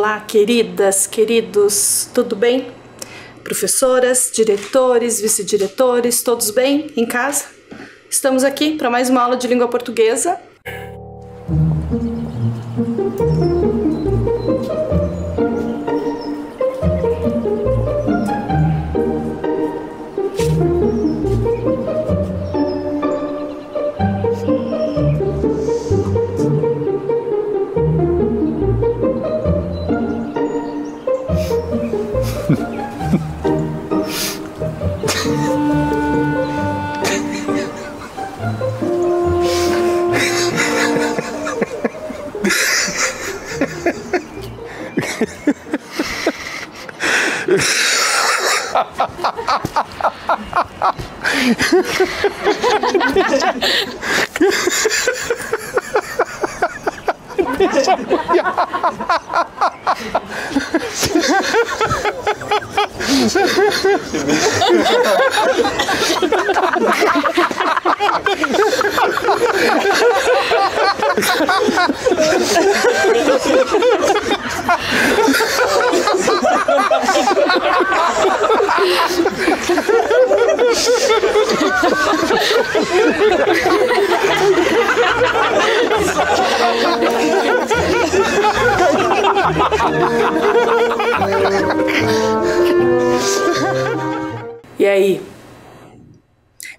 Olá, queridas, queridos, tudo bem? Professoras, diretores, vice-diretores, todos bem em casa? Estamos aqui para mais uma aula de língua portuguesa. E aí?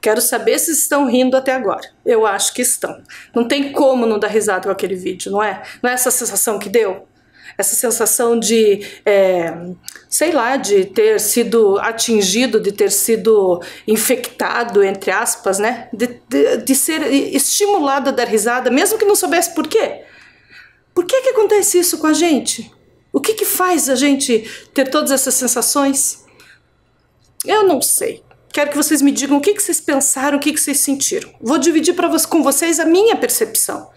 Quero saber se estão rindo até agora. Eu acho que estão. Não tem como não dar risada com aquele vídeo, não é? Não é essa sensação que deu? Essa sensação de, sei lá, de ter sido atingido, de ter sido infectado, entre aspas, né? De ser estimulado a dar risada, mesmo que não soubesse por quê. Por que que acontece isso com a gente? O que que faz a gente ter todas essas sensações? Eu não sei. Quero que vocês me digam o que que vocês pensaram, o que que vocês sentiram. Vou dividir com vocês a minha percepção,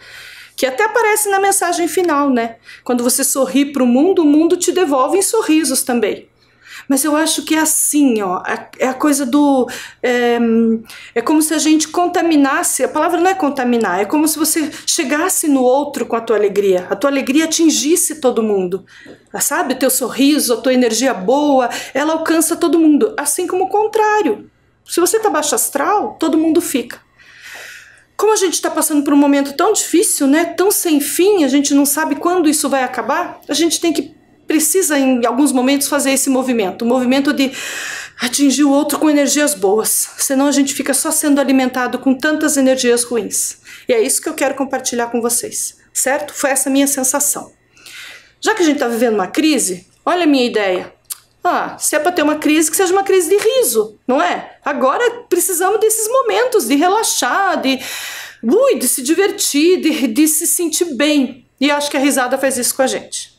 que até aparece na mensagem final, né? Quando você sorri para o mundo te devolve em sorrisos também. Mas eu acho que é assim, ó, é a coisa do... É como se a gente contaminasse, a palavra não é contaminar, é como se você chegasse no outro com a tua alegria atingisse todo mundo, sabe? O teu sorriso, a tua energia boa, ela alcança todo mundo, assim como o contrário. Se você tá baixo astral, todo mundo fica. Como a gente está passando por um momento tão difícil, né? Tão sem fim, a gente não sabe quando isso vai acabar, a gente precisa em alguns momentos fazer esse movimento, o movimento de atingir o outro com energias boas, senão a gente fica só sendo alimentado com tantas energias ruins. E é isso que eu quero compartilhar com vocês, certo? Foi essa a minha sensação. Já que a gente está vivendo uma crise, olha a minha ideia. Se é para ter uma crise, que seja uma crise de riso, não é? Agora precisamos desses momentos de relaxar, de se divertir, de se sentir bem. E acho que a risada faz isso com a gente.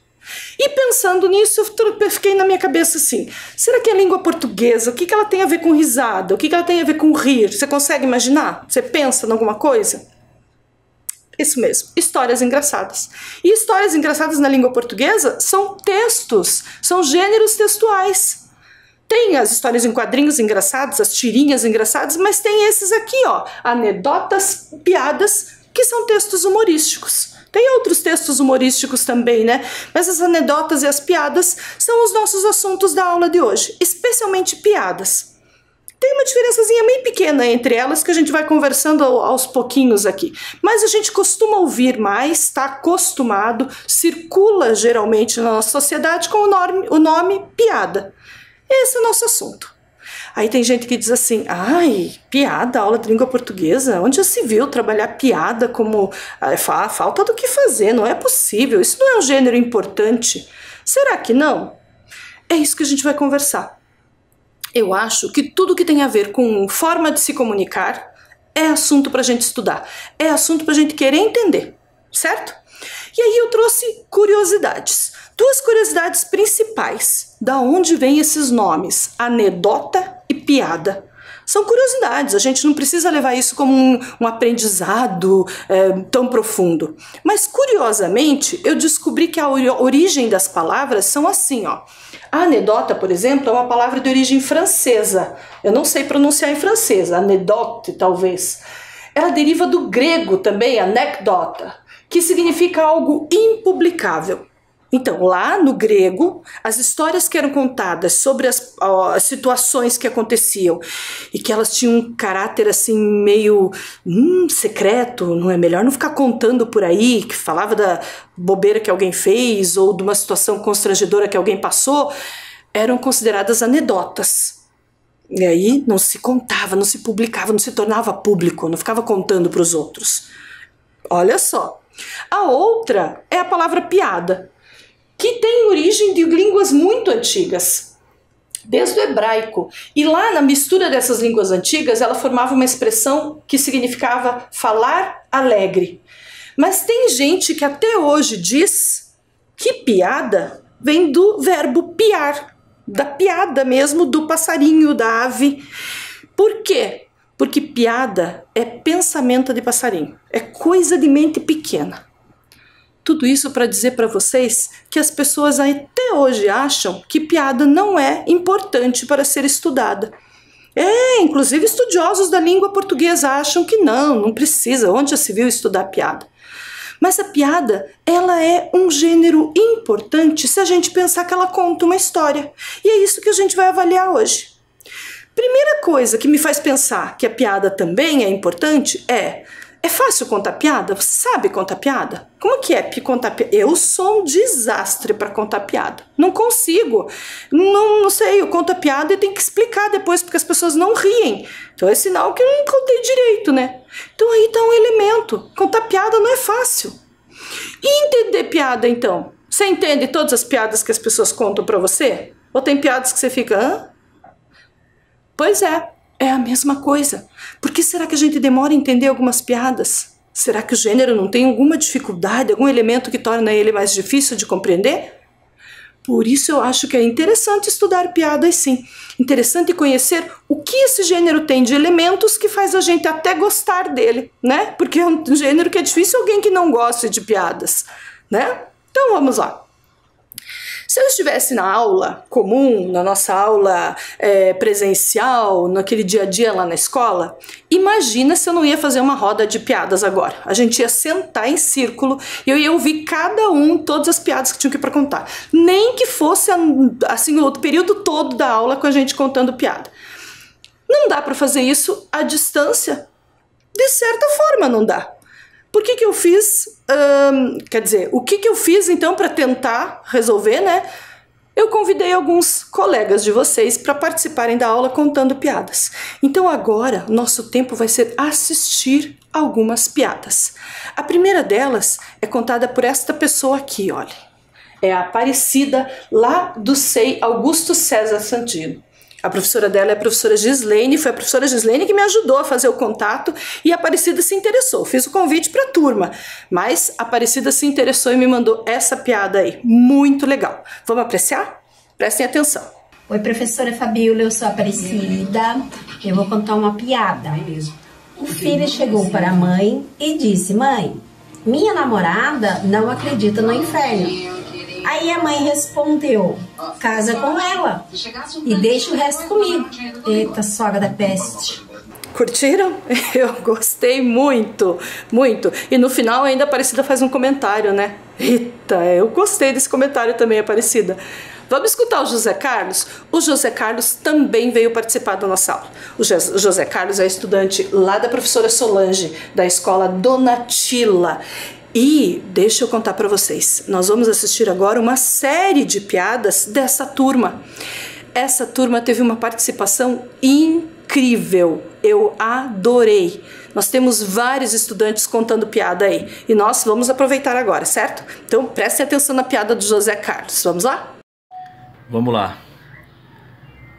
E pensando nisso, eu fiquei na minha cabeça assim, será que a língua portuguesa, o que que ela tem a ver com risada? O que que ela tem a ver com rir? Você consegue imaginar? Você pensa em alguma coisa? Isso mesmo, histórias engraçadas. E histórias engraçadas na língua portuguesa são textos, são gêneros textuais. Tem as histórias em quadrinhos engraçados, as tirinhas engraçadas, mas tem esses aqui, ó, anedotas, piadas, que são textos humorísticos. Tem outros textos humorísticos também, né? Mas as anedotas e as piadas são os nossos assuntos da aula de hoje, especialmente piadas. Tem uma diferençazinha bem pequena entre elas que a gente vai conversando aos pouquinhos aqui. Mas a gente costuma ouvir mais, está acostumado, circula geralmente na nossa sociedade com o nome piada. Esse é o nosso assunto. Aí tem gente que diz assim, ai, piada, aula de língua portuguesa, onde já se viu trabalhar piada como falta do que fazer, não é possível, isso não é um gênero importante. Será que não? É isso que a gente vai conversar. Eu acho que tudo que tem a ver com forma de se comunicar é assunto para a gente estudar, é assunto para a gente querer entender, certo? E aí eu trouxe curiosidades, duas curiosidades principais, da onde vêm esses nomes, anedota e piada. São curiosidades, a gente não precisa levar isso como um aprendizado tão profundo. Mas, curiosamente, eu descobri que a origem das palavras são assim, ó. A anedota, por exemplo, é uma palavra de origem francesa. Eu não sei pronunciar em francês, anedote, talvez. Ela deriva do grego também, anecdota, que significa algo impublicável. Então, lá no grego, as histórias que eram contadas sobre as situações que aconteciam e que elas tinham um caráter assim meio secreto, não é melhor não ficar contando por aí, que falava da bobeira que alguém fez ou de uma situação constrangedora que alguém passou, eram consideradas anedotas. E aí não se contava, não se publicava, não se tornava público, não ficava contando para os outros. Olha só. A outra é a palavra piada, que tem origem de línguas muito antigas, desde o hebraico. E lá na mistura dessas línguas antigas, ela formava uma expressão que significava falar alegre. Mas tem gente que até hoje diz que piada vem do verbo piar, da piada mesmo, do passarinho, da ave. Por quê? Porque piada é pensamento de passarinho, é coisa de mente pequena. Tudo isso para dizer para vocês que as pessoas até hoje acham que piada não é importante para ser estudada. Inclusive estudiosos da língua portuguesa acham que não precisa, onde já se viu estudar piada. Mas a piada, ela é um gênero importante se a gente pensar que ela conta uma história. E é isso que a gente vai avaliar hoje. Primeira coisa que me faz pensar que a piada também é importante é fácil contar piada? Você sabe contar piada? Como que é contar piada? Eu sou um desastre para contar piada. Não consigo. Não sei, eu conto a piada e tenho que explicar depois porque as pessoas não riem. Então é sinal que eu não contei direito, né? Então aí tá um elemento. Contar piada não é fácil. E entender piada então? Você entende todas as piadas que as pessoas contam para você? Ou tem piadas que você fica, hã? Pois é a mesma coisa. Por que será que a gente demora a entender algumas piadas? Será que o gênero não tem alguma dificuldade, algum elemento que torna ele mais difícil de compreender? Por isso eu acho que é interessante estudar piadas, sim. Interessante conhecer o que esse gênero tem de elementos que faz a gente até gostar dele, né? Porque é um gênero que é difícil alguém que não goste de piadas, né? Então vamos lá. Se eu estivesse na aula comum, na nossa aula presencial, naquele dia a dia lá na escola, imagina se eu não ia fazer uma roda de piadas agora. A gente ia sentar em círculo e eu ia ouvir cada todas as piadas que tinham que para contar. Nem que fosse assim, o período todo da aula com a gente contando piada. Não dá para fazer isso à distância? De certa forma não dá. Por que eu fiz, o que eu fiz então para tentar resolver, né? Eu convidei alguns colegas de vocês para participarem da aula contando piadas. Então agora, nosso tempo vai ser assistir algumas piadas. A primeira delas é contada por esta pessoa aqui, olha. É a Aparecida, lá do SEI Augusto César Santino. A professora dela é a professora Gislaine, foi a professora Gislaine que me ajudou a fazer o contato e a Aparecida se interessou. Fiz o convite para a turma, mas a Aparecida se interessou e me mandou essa piada aí. Muito legal. Vamos apreciar? Prestem atenção. Oi, professora Fabíola, eu sou a Aparecida. Eu vou contar uma piada. O filho chegou para a mãe e disse: mãe, minha namorada não acredita no inferno. Aí a mãe respondeu: casa com ela e deixa o resto comigo. Eita, sogra da peste. Curtiram? Eu gostei muito, muito. E no final ainda a Aparecida faz um comentário, né? Eita, eu gostei desse comentário também, Aparecida. Vamos escutar o José Carlos? O José Carlos também veio participar da nossa aula. O José Carlos é estudante lá da professora Solange, da escola Donatila. E deixa eu contar para vocês, nós vamos assistir agora uma série de piadas dessa turma. Essa turma teve uma participação incrível, eu adorei. Nós temos vários estudantes contando piada aí e nós vamos aproveitar agora, certo? Então prestem atenção na piada do José Carlos, vamos lá? Vamos lá.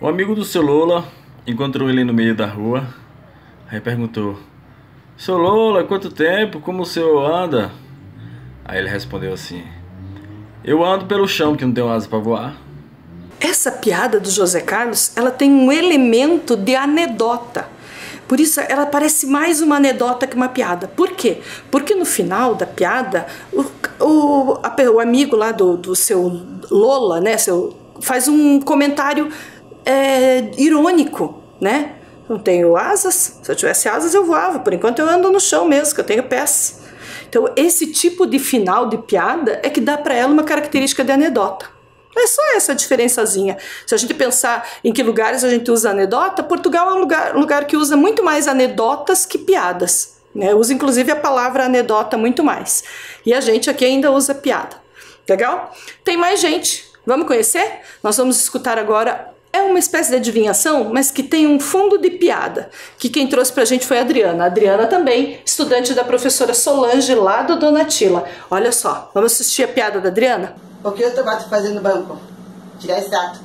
O amigo do seu Lola encontrou ele no meio da rua, aí perguntou: seu Lola, quanto tempo? Como o senhor anda? Aí ele respondeu assim: eu ando pelo chão que não tenho asa para voar. Essa piada do José Carlos, ela tem um elemento de anedota. Por isso ela parece mais uma anedota que uma piada. Por quê? Porque no final da piada, o amigo lá do seu Lola, né, faz um comentário irônico, né? Não tenho asas, se eu tivesse asas eu voava, por enquanto eu ando no chão mesmo, que eu tenho pés. Então, esse tipo de final de piada é que dá para ela uma característica de anedota. É só essa diferençazinha. Se a gente pensar em que lugares a gente usa anedota, Portugal é um lugar que usa muito mais anedotas que piadas, né? Usa inclusive a palavra anedota muito mais. E a gente aqui ainda usa piada. Legal? Tem mais gente. Vamos conhecer? Nós vamos escutar agora. É uma espécie de adivinhação, mas que tem um fundo de piada, que quem trouxe pra gente foi a Adriana. A Adriana também, estudante da professora Solange, lá do Donatila. Olha só, vamos assistir a piada da Adriana? O que o tomate fazia no banco? Tirar extrato.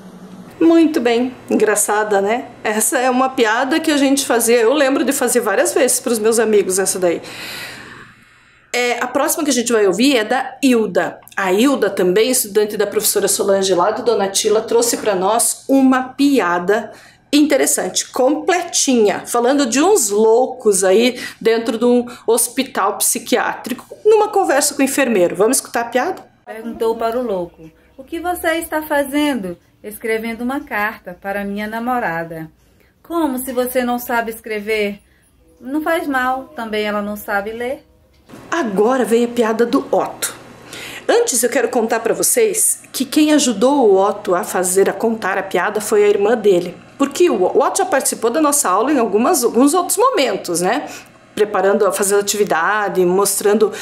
Muito bem, engraçada, né? Essa é uma piada que a gente fazia, eu lembro de fazer várias vezes para os meus amigos essa daí. A próxima que a gente vai ouvir é da Hilda. A Hilda, também estudante da professora Solange lá do Donatila, trouxe para nós uma piada interessante, completinha, falando de uns loucos aí dentro de um hospital psiquiátrico, numa conversa com o enfermeiro. Vamos escutar a piada? Perguntou para o louco: o que você está fazendo? Escrevendo uma carta para minha namorada. Como, se você não sabe escrever? Não faz mal, também ela não sabe ler. Agora vem a piada do Otto. Antes eu quero contar para vocês que quem ajudou o Otto a contar a piada foi a irmã dele. Porque o Otto já participou da nossa aula em alguns outros momentos, né? Preparando, fazendo atividade, mostrando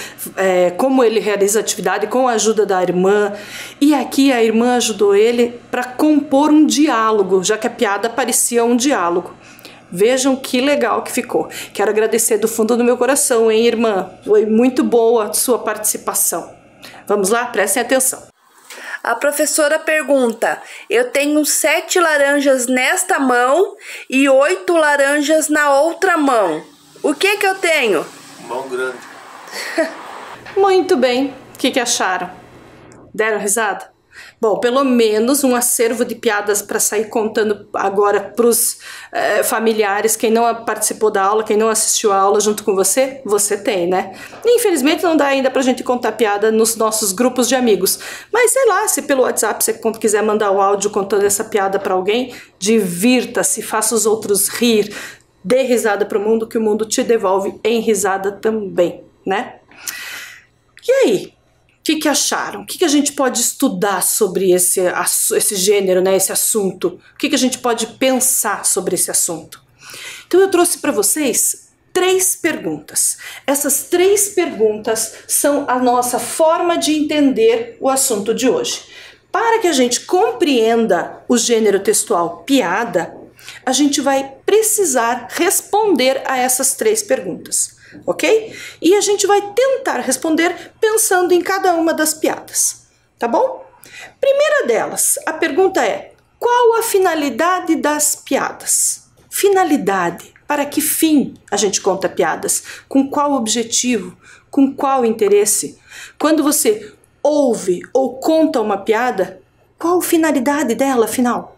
como ele realiza a atividade com a ajuda da irmã. E aqui a irmã ajudou ele para compor um diálogo, já que a piada parecia um diálogo. Vejam que legal que ficou. Quero agradecer do fundo do meu coração, hein, irmã? Foi muito boa a sua participação. Vamos lá? Prestem atenção. A professora pergunta: eu tenho 7 laranjas nesta mão e 8 laranjas na outra mão. O que eu tenho? Mão grande. Muito bem. O que acharam? Deram risada? Bom, pelo menos um acervo de piadas para sair contando agora para os familiares. Quem não participou da aula, quem não assistiu a aula junto com você, você tem, né? Infelizmente não dá ainda pra gente contar piada nos nossos grupos de amigos. Mas sei lá, se pelo WhatsApp você quiser mandar um áudio contando essa piada para alguém, divirta-se, faça os outros rir, dê risada pro mundo, que o mundo te devolve em risada também, né? E aí? O que acharam? O que a gente pode estudar sobre esse gênero, né, esse assunto? O que a gente pode pensar sobre esse assunto? Então eu trouxe para vocês 3 perguntas. Essas 3 perguntas são a nossa forma de entender o assunto de hoje. Para que a gente compreenda o gênero textual piada, a gente vai precisar responder a essas 3 perguntas. Ok? E a gente vai tentar responder pensando em cada uma das piadas, tá bom? Primeira delas, a pergunta é: qual a finalidade das piadas? Finalidade, para que fim a gente conta piadas? Com qual objetivo? Com qual interesse? Quando você ouve ou conta uma piada, qual a finalidade dela, afinal?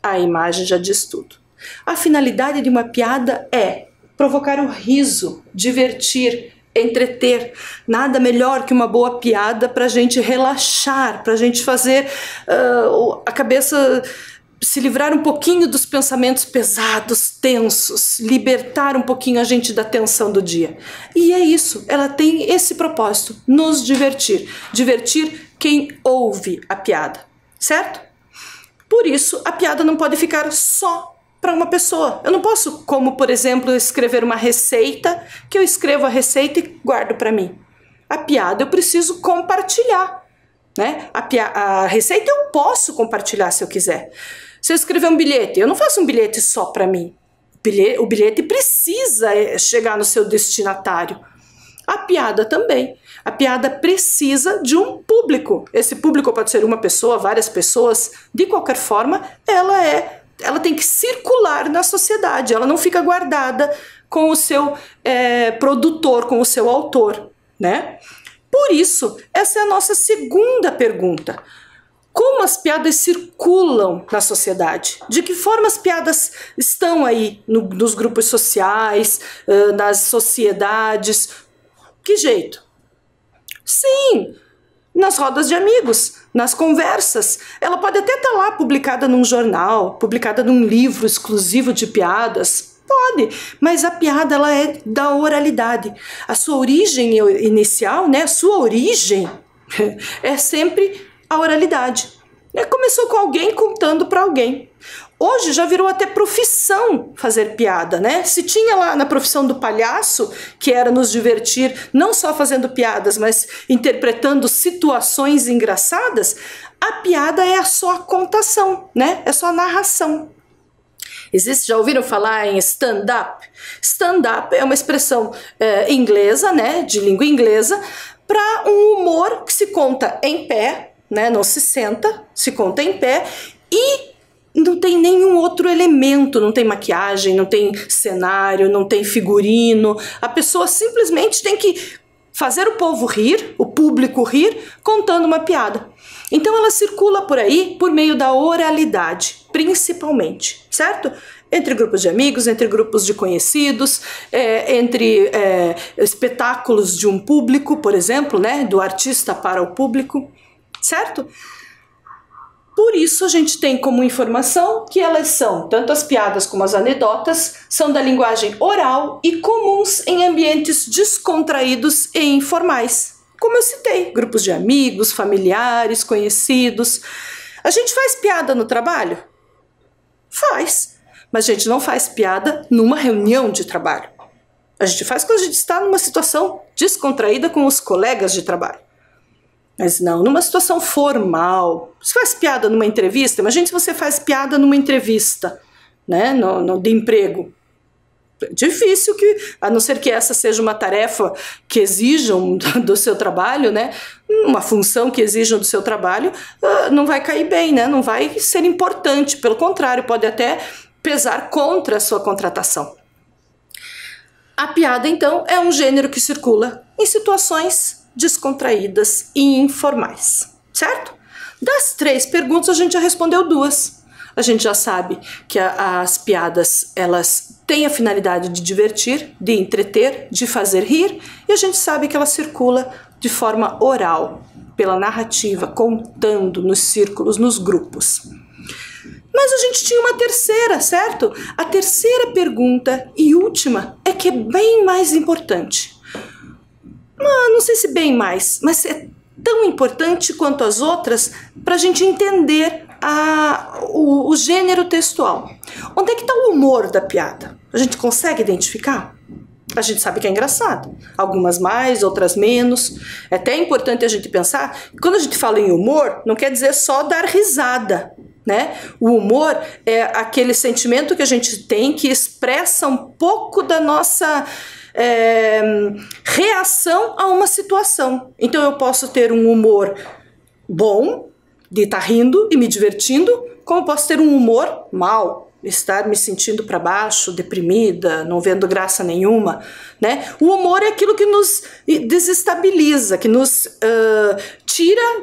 A imagem já diz tudo. A finalidade de uma piada é provocar o riso, divertir, entreter. Nada melhor que uma boa piada para a gente relaxar, para a gente fazer a cabeça se livrar um pouquinho dos pensamentos pesados, tensos, libertar um pouquinho a gente da tensão do dia. E é isso, ela tem esse propósito, nos divertir. Divertir quem ouve a piada, certo? Por isso, a piada não pode ficar só para uma pessoa. Eu não posso, como por exemplo, escrever uma receita, que eu escrevo a receita e guardo para mim. A piada eu preciso compartilhar, né? A receita eu posso compartilhar se eu quiser. Se eu escrever um bilhete, eu não faço um bilhete só para mim. O bilhete precisa chegar no seu destinatário. A piada também. A piada precisa de um público. Esse público pode ser uma pessoa, várias pessoas. De qualquer forma, ela tem que circular na sociedade, ela não fica guardada com o seu produtor, com o seu autor, né? Por isso, essa é a nossa segunda pergunta. Como as piadas circulam na sociedade? De que forma as piadas estão aí nos grupos sociais, nas sociedades? Que jeito? Sim, nas rodas de amigos, nas conversas. Ela pode até estar lá publicada num jornal, publicada num livro exclusivo de piadas, Pode, mas a piada ela é da oralidade. A sua origem inicial, né, a sua origem é sempre a oralidade. Começou com alguém contando para alguém. Hoje já virou até profissão fazer piada, né? Se tinha lá na profissão do palhaço, que era nos divertir, não só fazendo piadas, mas interpretando situações engraçadas, a piada é só a contação, né? É só a narração. Já ouviram falar em stand-up? Stand-up é uma expressão inglesa, né? De língua inglesa, para um humor que se conta em pé, né? Não se senta, se conta em pé e não tem nenhum outro elemento, não tem maquiagem, não tem cenário, não tem figurino. A pessoa simplesmente tem que fazer o povo rir, o público rir, contando uma piada. Então ela circula por aí por meio da oralidade, principalmente, certo? Entre grupos de amigos, entre grupos de conhecidos, entre espetáculos de um público, por exemplo, né? Do artista para o público, certo? Por isso a gente tem como informação que elas são, tanto as piadas como as anedotas, são da linguagem oral e comuns em ambientes descontraídos e informais. Como eu citei, grupos de amigos, familiares, conhecidos. A gente faz piada no trabalho? Faz, mas a gente não faz piada numa reunião de trabalho. A gente faz quando a gente está numa situação descontraída com os colegas de trabalho. Mas não numa situação formal. Você faz piada numa entrevista? Imagine se você faz piada numa entrevista, né, de emprego. É difícil a não ser que essa seja uma tarefa que exijam do seu trabalho, né, uma função que exijam do seu trabalho, não vai cair bem, né, não vai ser importante. Pelo contrário, pode até pesar contra a sua contratação. A piada, então, é um gênero que circula em situações descontraídas e informais, certo? Das 3 perguntas a gente já respondeu 2. A gente já sabe que as piadas elas têm a finalidade de divertir, de entreter, de fazer rir, e a gente sabe que ela circula de forma oral, pela narrativa, contando nos círculos, nos grupos. Mas a gente tinha uma terceira, certo? A terceira pergunta e última é que é bem mais importante. Não sei se bem mais, mas é tão importante quanto as outras para a gente entender o gênero textual. Onde é que está o humor da piada? A gente consegue identificar? A gente sabe que é engraçado. Algumas mais, outras menos. É até importante a gente pensar que quando a gente fala em humor, não quer dizer só dar risada, né? O humor é aquele sentimento que a gente tem que expressa um pouco da nossa reação a uma situação. Então eu posso ter um humor bom, de estar rindo e me divertindo, como posso ter um humor mau, estar me sentindo para baixo, deprimida, não vendo graça nenhuma, né? O humor é aquilo que nos desestabiliza, que nos tira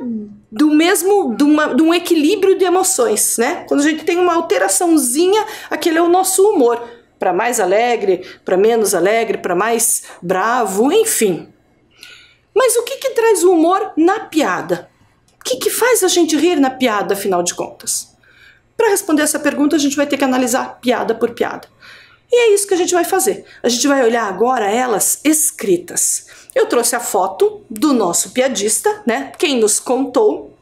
de um equilíbrio de emoções, né? Quando a gente tem uma alteraçãozinha, aquele é o nosso humor. Para mais alegre, para menos alegre, para mais bravo, enfim. Mas o que traz o humor na piada? O que faz a gente rir na piada, afinal de contas? Para responder essa pergunta, a gente vai ter que analisar piada por piada. E é isso que a gente vai fazer. A gente vai olhar agora elas escritas. Eu trouxe a foto do nosso piadista, né? Quem nos contou.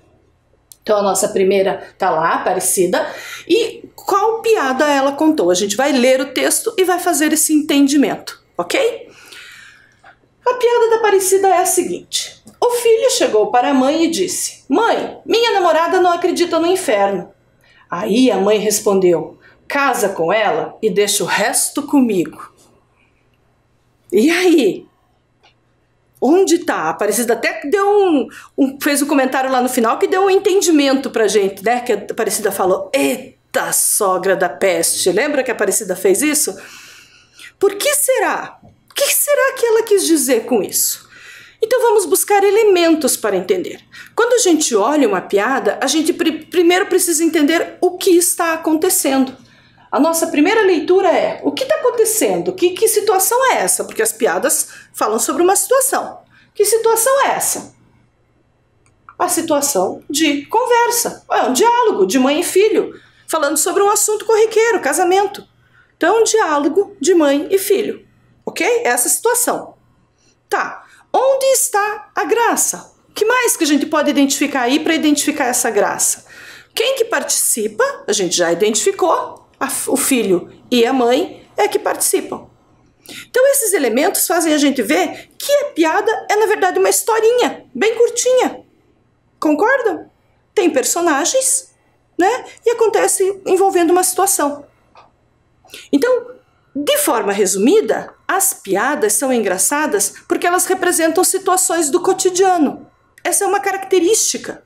Então a nossa primeira tá lá, Aparecida. E qual piada ela contou? A gente vai ler o texto e vai fazer esse entendimento, ok? A piada da Aparecida é a seguinte. O filho chegou para a mãe e disse: Mãe, minha namorada não acredita no inferno. Aí a mãe respondeu: Casa com ela e deixa o resto comigo. E aí? Onde tá? A Aparecida até deu fez um comentário lá no final que deu um entendimento pra gente, né? Que a Aparecida falou: Eita sogra da peste! Lembra que a Aparecida fez isso? Por que será? O que será que ela quis dizer com isso? Então vamos buscar elementos para entender. Quando a gente olha uma piada, a gente primeiro precisa entender o que está acontecendo. A nossa primeira leitura é: o que está acontecendo? Que situação é essa? Porque as piadas falam sobre uma situação. Que situação é essa? A situação de conversa. É um diálogo de mãe e filho, falando sobre um assunto corriqueiro, casamento. Então, um diálogo de mãe e filho, ok? Essa situação. Tá, onde está a graça? O que mais que a gente pode identificar aí para identificar essa graça? Quem que participa, a gente já identificou, o filho e a mãe é que participam. Então esses elementos fazem a gente ver que a piada é na verdade uma historinha, bem curtinha. Concordam? Tem personagens, né? E acontece envolvendo uma situação. Então, de forma resumida, as piadas são engraçadas porque elas representam situações do cotidiano. Essa é uma característica.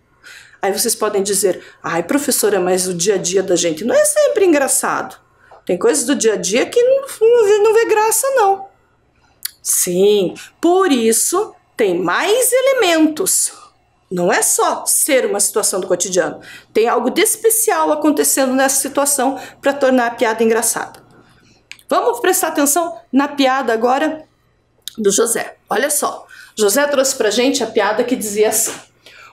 Aí vocês podem dizer, ai professora, mas o dia a dia da gente não é sempre engraçado. Tem coisas do dia a dia que não vê graça, não. Sim, por isso tem mais elementos. Não é só ser uma situação do cotidiano. Tem algo de especial acontecendo nessa situação para tornar a piada engraçada. Vamos prestar atenção na piada agora do José. Olha só, José trouxe pra gente a piada que dizia assim.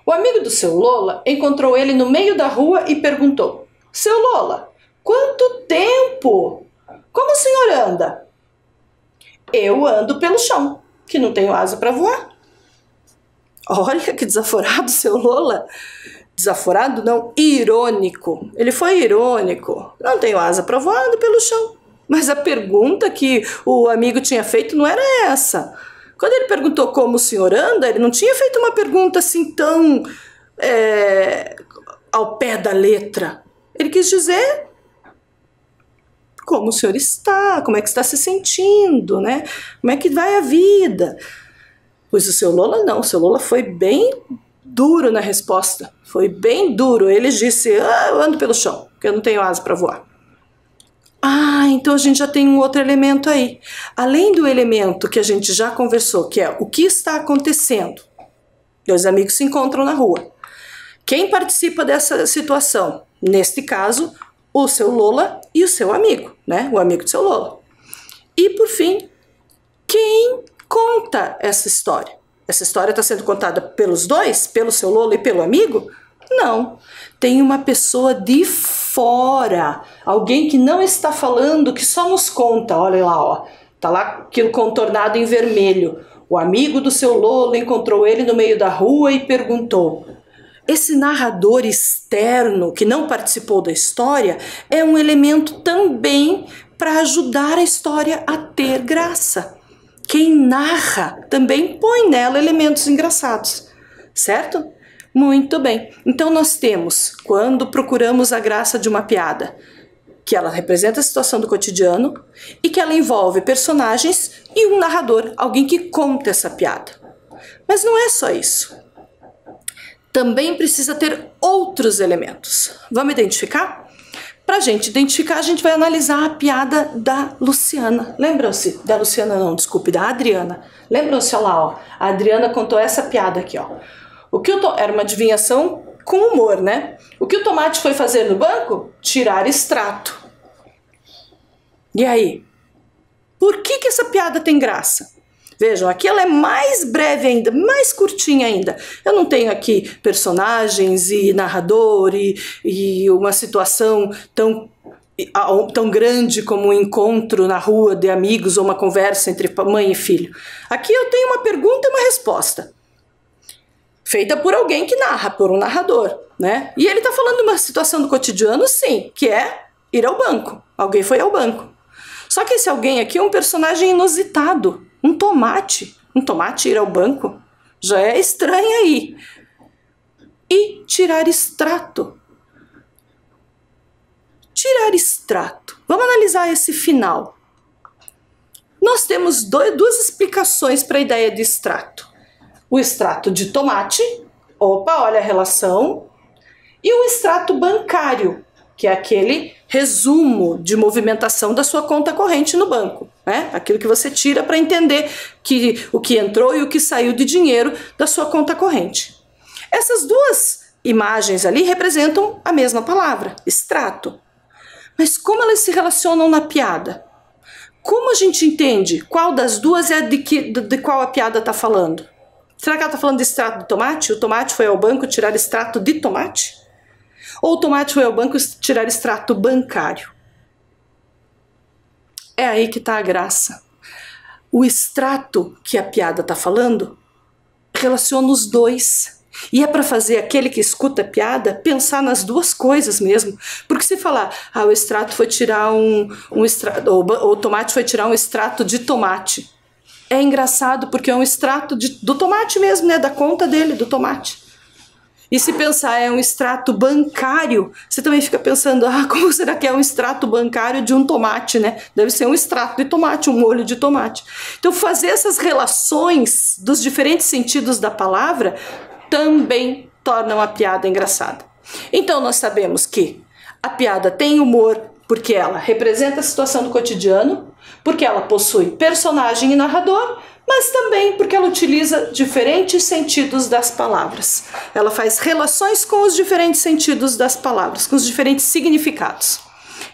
O amigo do seu Lola encontrou ele no meio da rua e perguntou: seu Lola, quanto tempo? Como o senhor anda? Eu ando pelo chão, que não tenho asa para voar. Olha que desaforado, seu Lola. Desaforado não, irônico. Ele foi irônico. Não tenho asa para voar, ando pelo chão. Mas a pergunta que o amigo tinha feito não era essa. Quando ele perguntou como o senhor anda, ele não tinha feito uma pergunta assim tão ao pé da letra. Ele quis dizer como o senhor está, como é que está se sentindo, né? Como é que vai a vida? Pois o seu Lola não, o seu Lola foi bem duro na resposta. Foi bem duro. Ele disse, eu ando pelo chão, porque eu não tenho asa para voar. Ah, então a gente já tem um outro elemento aí. Além do elemento que a gente já conversou, que é o que está acontecendo. Dois amigos se encontram na rua. Quem participa dessa situação? Neste caso, o seu Lola e o seu amigo, né? O amigo do seu Lola. E, por fim, quem conta essa história? Essa história está sendo contada pelos dois? Pelo seu Lola e pelo amigo? Não. Tem uma pessoa de fora, alguém que não está falando, que só nos conta. Olha lá, ó, tá lá aquilo contornado em vermelho. O amigo do seu Lola encontrou ele no meio da rua e perguntou. Esse narrador externo que não participou da história é um elemento também para ajudar a história a ter graça. Quem narra também põe nela elementos engraçados, certo? Muito bem. Então nós temos, quando procuramos a graça de uma piada, que ela representa a situação do cotidiano e que ela envolve personagens e um narrador, alguém que conta essa piada. Mas não é só isso. Também precisa ter outros elementos. Vamos identificar? Para a gente identificar, a gente vai analisar a piada da Luciana. Lembram-se? Da Luciana não, desculpe, da Adriana. Lembram-se, olha lá, ó. A Adriana contou essa piada aqui, ó. Era uma adivinhação com humor, né? O que o tomate foi fazer no banco? Tirar extrato. E aí? Por que essa piada tem graça? Vejam, aqui ela é mais breve ainda, mais curtinha ainda. Eu não tenho aqui personagens e narrador e uma situação tão grande como um encontro na rua de amigos ou uma conversa entre mãe e filho. Aqui eu tenho uma pergunta e uma resposta. Feita por alguém que narra, por um narrador, né? E ele está falando de uma situação do cotidiano, sim, que é ir ao banco. Alguém foi ao banco. Só que esse alguém aqui é um personagem inusitado. Um tomate. Um tomate ir ao banco? Já é estranho aí. E tirar extrato. Tirar extrato. Vamos analisar esse final. Nós temos duas explicações para a ideia de extrato. O extrato de tomate, opa, olha a relação, e o extrato bancário, que é aquele resumo de movimentação da sua conta corrente no banco, né? Aquilo que você tira para entender o que entrou e o que saiu de dinheiro da sua conta corrente. Essas duas imagens ali representam a mesma palavra, extrato. Mas como elas se relacionam na piada? Como a gente entende qual das duas é de qual a piada está falando? Será que ela está falando de extrato de tomate? O tomate foi ao banco tirar extrato de tomate? Ou o tomate foi ao banco tirar extrato bancário? É aí que está a graça. O extrato que a piada está falando relaciona os dois. E é para fazer aquele que escuta a piada pensar nas duas coisas mesmo. Porque se falar, o extrato foi tirar o tomate foi tirar um extrato de tomate. É engraçado porque é um extrato do tomate mesmo, né? Da conta dele, do tomate. E se pensar é um extrato bancário, você também fica pensando, como será que é um extrato bancário de um tomate, né? Deve ser um extrato de tomate, um molho de tomate. Então fazer essas relações dos diferentes sentidos da palavra também tornam a piada engraçada. Então nós sabemos que a piada tem humor porque ela representa a situação do cotidiano, porque ela possui personagem e narrador, mas também porque ela utiliza diferentes sentidos das palavras. Ela faz relações com os diferentes sentidos das palavras, com os diferentes significados.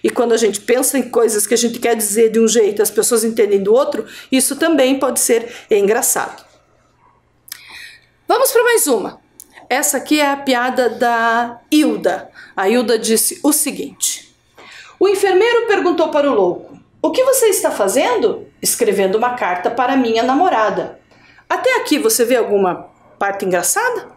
E quando a gente pensa em coisas que a gente quer dizer de um jeito e as pessoas entendem do outro, isso também pode ser engraçado. Vamos para mais uma. Essa aqui é a piada da Hilda. A Hilda disse o seguinte: o enfermeiro perguntou para o louco: o que você está fazendo? Escrevendo uma carta para minha namorada. Até aqui você vê alguma parte engraçada?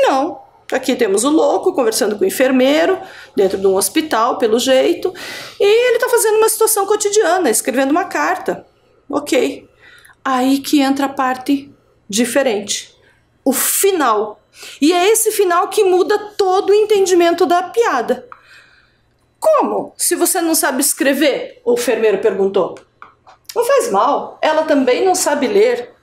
Não. Aqui temos o louco conversando com o enfermeiro, dentro de um hospital, pelo jeito, e ele está fazendo uma situação cotidiana, escrevendo uma carta. Ok. Aí que entra a parte diferente. O final. E é esse final que muda todo o entendimento da piada. Como? Se você não sabe escrever? O enfermeiro perguntou. Não faz mal, ela também não sabe ler.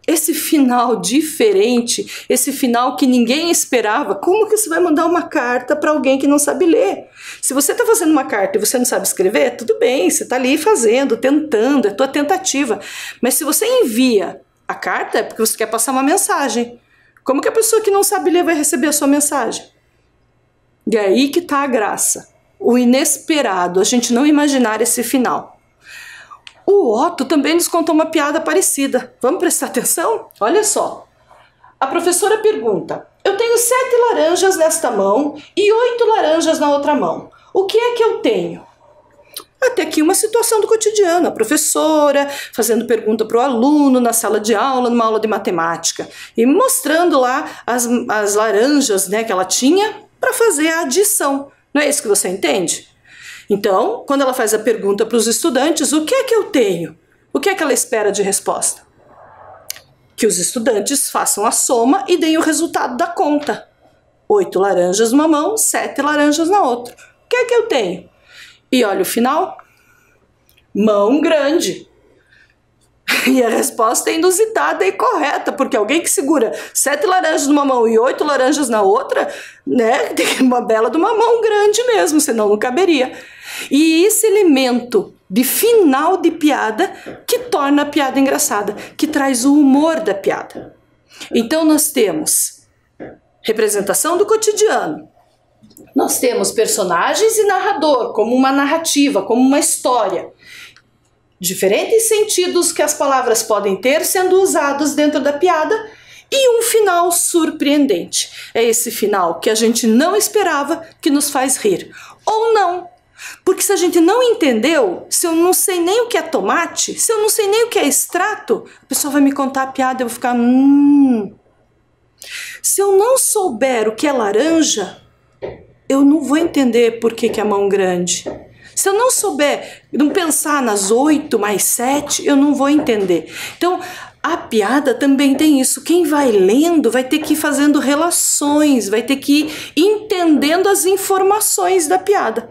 Esse final diferente, esse final que ninguém esperava, como que você vai mandar uma carta para alguém que não sabe ler? Se você está fazendo uma carta e você não sabe escrever, tudo bem, você está ali fazendo, tentando, é tua tentativa. Mas se você envia a carta, é porque você quer passar uma mensagem. Como que a pessoa que não sabe ler vai receber a sua mensagem? E é aí que está a graça. O inesperado, a gente não imaginar esse final. O Otto também nos contou uma piada parecida. Vamos prestar atenção? Olha só. A professora pergunta: eu tenho 7 laranjas nesta mão e 8 laranjas na outra mão. O que é que eu tenho? Até aqui uma situação do cotidiano. A professora fazendo pergunta para o aluno na sala de aula, numa aula de matemática. E mostrando lá as laranjas, né, que ela tinha para fazer a adição. Não é isso que você entende? Então, quando ela faz a pergunta para os estudantes, o que é que eu tenho? O que é que ela espera de resposta? Que os estudantes façam a soma e deem o resultado da conta. 8 laranjas numa mão, 7 laranjas na outra. O que é que eu tenho? E olha o final. Mão grande. E a resposta é inusitada e correta, porque alguém que segura 7 laranjas numa mão e 8 laranjas na outra, né, tem uma bela de uma mão grande mesmo, senão não caberia. E esse elemento de final de piada que torna a piada engraçada, que traz o humor da piada. Então nós temos representação do cotidiano, nós temos personagens e narrador, como uma narrativa, como uma história. Diferentes sentidos que as palavras podem ter sendo usados dentro da piada e um final surpreendente. É esse final que a gente não esperava que nos faz rir. Ou não. Porque se a gente não entendeu, se eu não sei nem o que é tomate, se eu não sei nem o que é extrato, a pessoa vai me contar a piada e eu vou ficar... Se eu não souber o que é laranja, eu não vou entender por que é a mão grande. Se eu não souber, não pensar nas 8 mais 7, eu não vou entender. Então, a piada também tem isso. Quem vai lendo vai ter que ir fazendo relações, vai ter que ir entendendo as informações da piada.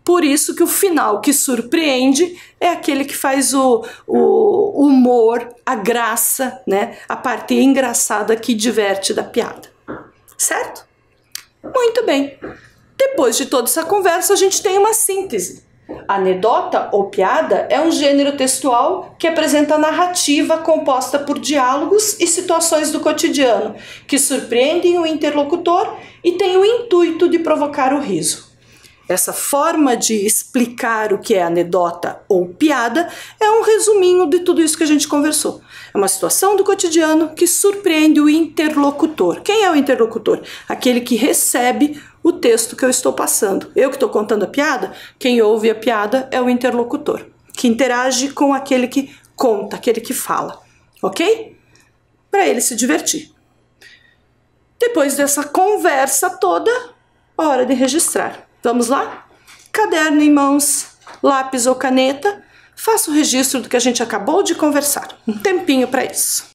Por isso que o final que surpreende é aquele que faz o humor, a graça, né? A parte engraçada que diverte da piada. Certo? Muito bem. Depois de toda essa conversa, a gente tem uma síntese. Anedota ou piada é um gênero textual que apresenta narrativa composta por diálogos e situações do cotidiano, que surpreendem o interlocutor e tem o intuito de provocar o riso. Essa forma de explicar o que é anedota ou piada é um resuminho de tudo isso que a gente conversou. É uma situação do cotidiano que surpreende o interlocutor. Quem é o interlocutor? Aquele que recebe o texto que eu estou passando. Eu que estou contando a piada, quem ouve a piada é o interlocutor, que interage com aquele que conta, aquele que fala, ok? Para ele se divertir. Depois dessa conversa toda, hora de registrar. Vamos lá? Caderno em mãos, lápis ou caneta, faça o registro do que a gente acabou de conversar. Um tempinho para isso.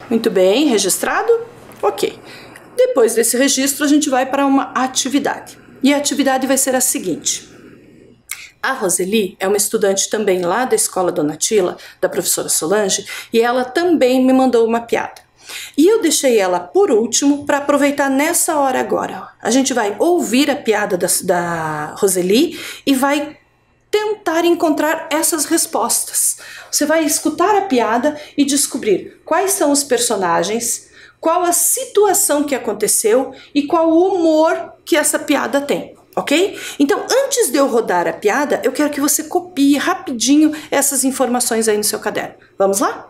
Muito bem, registrado? Ok. Depois desse registro, a gente vai para uma atividade. E a atividade vai ser a seguinte. A Roseli é uma estudante também lá da Escola Dona Tila, da professora Solange, e ela também me mandou uma piada. E eu deixei ela por último para aproveitar nessa hora agora. A gente vai ouvir a piada da Roseli e vai tentar encontrar essas respostas. Você vai escutar a piada e descobrir quais são os personagens, qual a situação que aconteceu e qual o humor que essa piada tem, ok? Então, antes de eu rodar a piada, eu quero que você copie rapidinho essas informações aí no seu caderno. Vamos lá?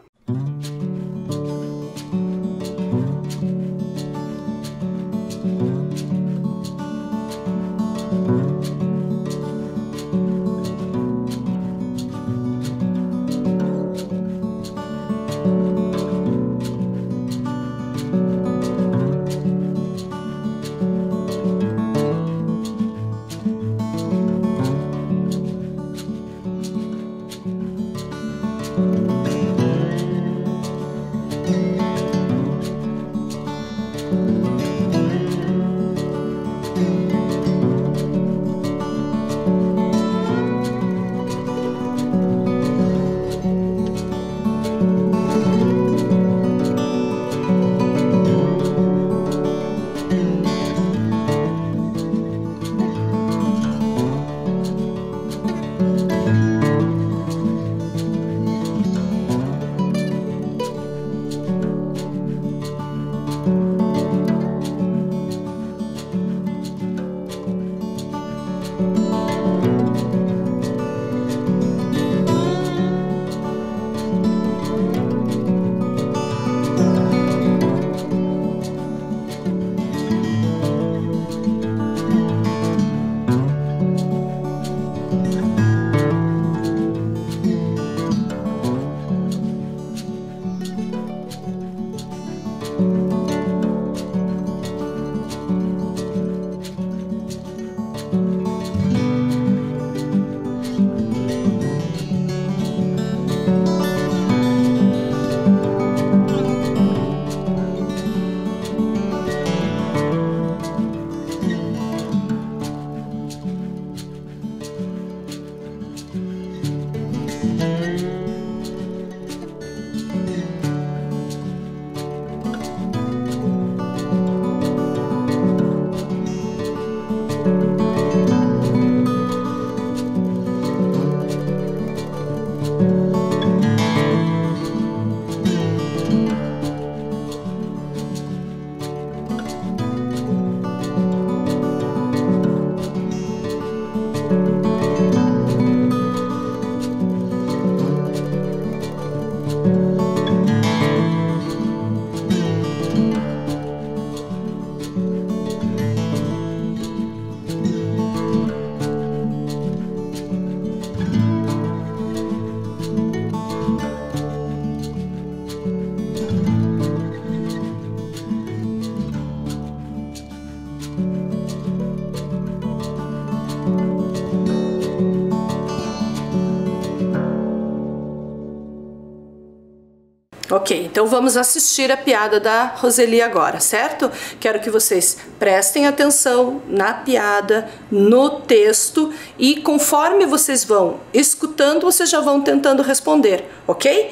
Ok, então vamos assistir a piada da Roseli agora, certo? Quero que vocês prestem atenção na piada, no texto, e conforme vocês vão escutando, vocês já vão tentando responder, ok?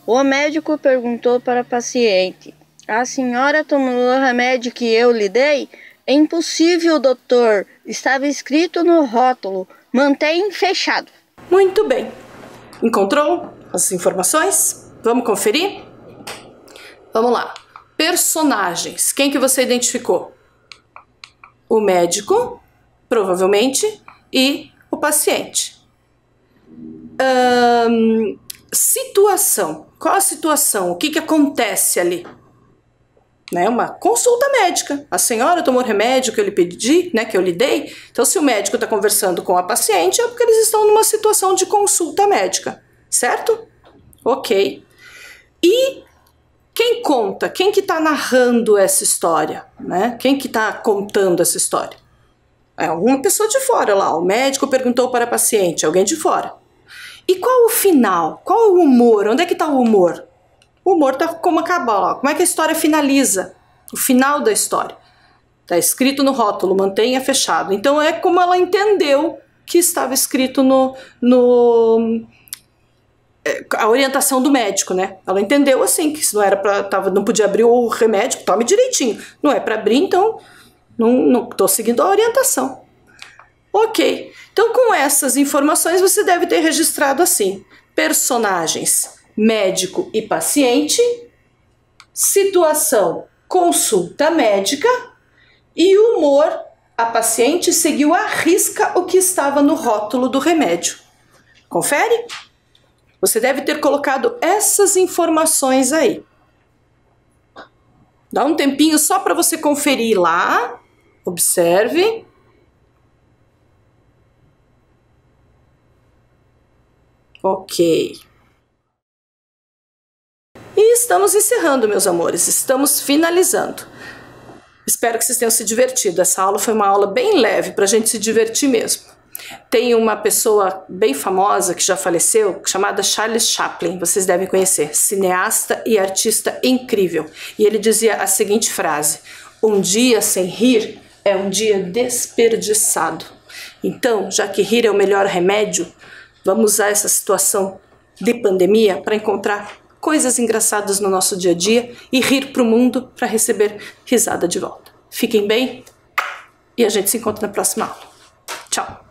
O médico perguntou para a paciente: a senhora tomou o remédio que eu lhe dei? É impossível, doutor. Estava escrito no rótulo: mantém fechado. Muito bem. Encontrou as informações? Vamos conferir? Vamos lá. Personagens. Quem que você identificou? O médico, provavelmente, e o paciente. Situação. Qual a situação? O que que acontece ali? Né? Uma consulta médica. A senhora tomou o remédio que eu lhe pedi, né, que eu lhe dei. Então, se o médico está conversando com a paciente, é porque eles estão numa situação de consulta médica. Certo? Ok. E quem conta? Quem que está narrando essa história? Né? Quem que está contando essa história? É uma pessoa de fora lá. O médico perguntou para a paciente, alguém de fora. E qual o final? Qual o humor? Onde é que está o humor? O humor está como acaba lá. Como é que a história finaliza? O final da história. Está escrito no rótulo, mantenha fechado. Então é como ela entendeu que estava escrito a orientação do médico, né? Ela entendeu assim, que se não era para, não podia abrir o remédio, tome direitinho. Não é para abrir, então não estou seguindo a orientação. Ok. Então, com essas informações, você deve ter registrado assim: personagens, médico e paciente, situação, consulta médica, e humor, a paciente seguiu à risca o que estava no rótulo do remédio. Confere? Você deve ter colocado essas informações aí. Dá um tempinho só para você conferir lá. Observe. Ok. E estamos encerrando, meus amores. Estamos finalizando. Espero que vocês tenham se divertido. Essa aula foi uma aula bem leve para a gente se divertir mesmo. Tem uma pessoa bem famosa que já faleceu, chamada Charles Chaplin, vocês devem conhecer, cineasta e artista incrível. E ele dizia a seguinte frase: um dia sem rir é um dia desperdiçado. Então, já que rir é o melhor remédio, vamos usar essa situação de pandemia para encontrar coisas engraçadas no nosso dia a dia e rir para o mundo para receber risada de volta. Fiquem bem e a gente se encontra na próxima aula. Tchau!